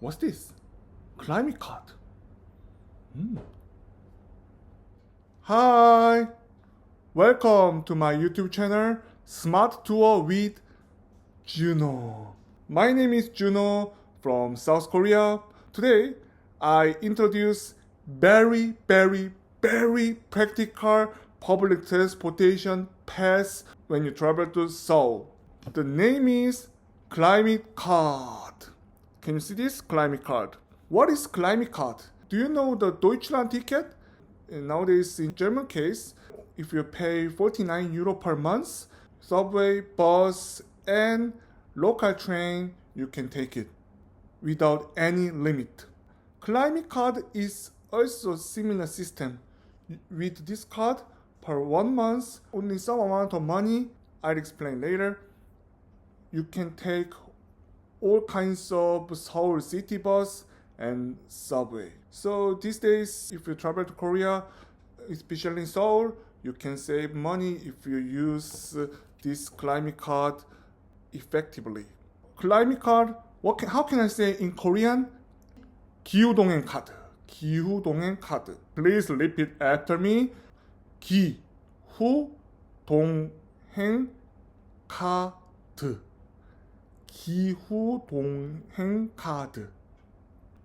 What's this? Climate card. Hi, welcome to my YouTube channel, Smart Tour with Juno. My name is Juno from South Korea. Today, I introduce very practical public transportation pass when you travel to Seoul. The name is Climate Card. Can you see this? Climate Card. What is Climate Card? Do you know the Deutschland ticket? Nowadays, in German case, if you pay 49 euro per month, subway, bus, and local train, you can take it without any limit. Climate Card is also similar system. With this card, per 1 month, only some amount of money, I'll explain later, you can take all kinds of Seoul city bus and subway. So these days, if you travel to Korea, especially in Seoul, you can save money if you use this Climate Card effectively. Climate Card, how can I say in Korean? 기후동행카드. 기후동행카드. Please repeat after me. 기후동행카드. 기후동행카드.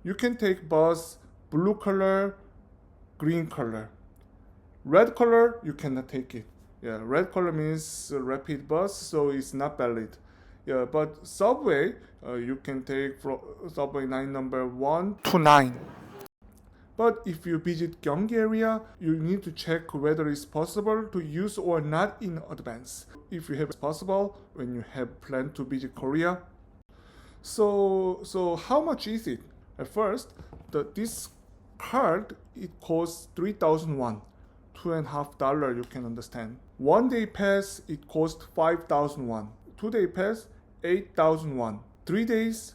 You can take bus, blue color, green color. Red color, you cannot take it. Yeah, red color means rapid bus, so it's not valid. Yeah, but subway, you can take from subway line number 1 to 9. But if you visit Gyeonggi area, you need to check whether it's possible to use or not in advance. If you have it's possible when you have planned to visit Korea. So how much is it? At first, this card, it costs 3,000 won, $2.50 you can understand. 1 day pass, it costs 5,000 won. 2 day pass, 8,000 won. 3 days,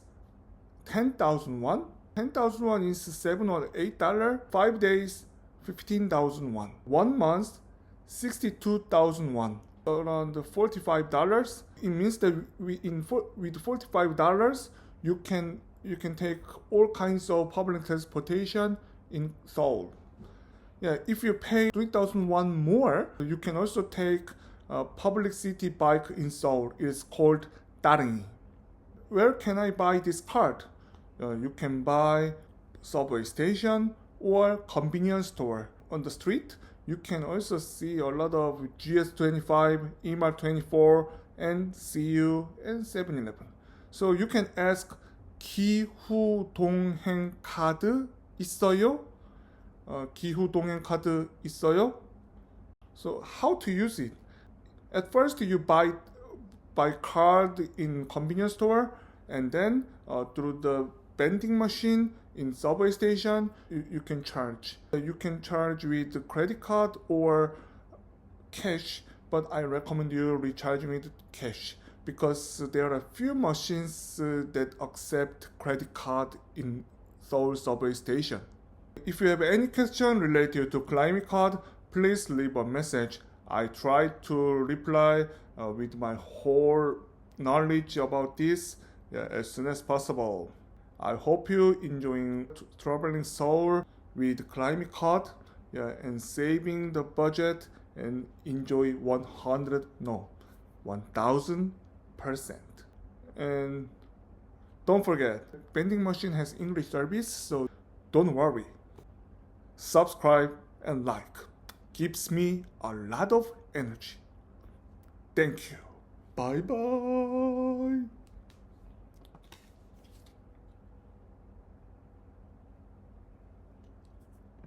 10,000 won. 10,000 won is $7 or $8. 5 days, 15,000 won. 1 month, 62,000 won. Around $45. It means that with $45, you can take all kinds of public transportation in Seoul. Yeah, if you pay 3,000 won more, you can also take a public city bike in Seoul. It's called Darengi. Where can I buy this card? You can buy subway station or convenience store. On the street, you can also see a lot of GS25, EMAR24, and CU and 7-Eleven. So you can ask, 기후동행카드 있어요? 기후동행카드 있어요? So how to use it? At first you buy card in convenience store, and then through the vending machine in subway station, you can charge. You can charge with credit card or cash, but I recommend you recharging with cash because there are few machines that accept credit card in Seoul subway station. If you have any question related to Climate Card, please leave a message. I try to reply with my whole knowledge about this as soon as possible. I hope you enjoying traveling Seoul with Climate Card and saving the budget and enjoy 1000%. And don't forget, vending machine has English service, so don't worry. Subscribe and like. Gives me a lot of energy. Thank you. Bye bye.